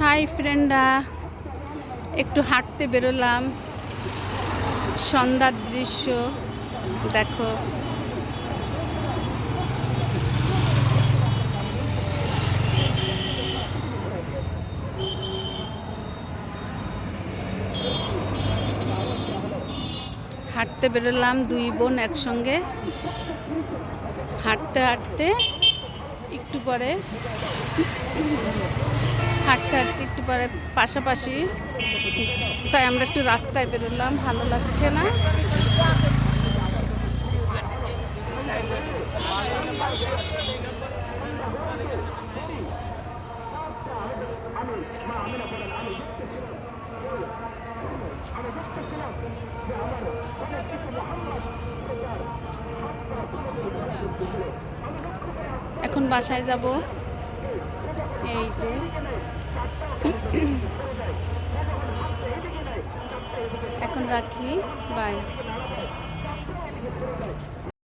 High ফ্রেন্ডরা, একটু হাঁটতে বেরোলাম। সন্ধ্যার দৃশ্য দেখো। হাঁটতে বেরোলাম দুই বোন একসঙ্গে। হাঁটতে হাঁটতে একটু পরে পাশাপাশি, তাই আমরা একটু রাস্তায় বেরোলাম। ভালো লাগছে না? এখন বাসায় যাব। এই যে এখন রাখি, বাই।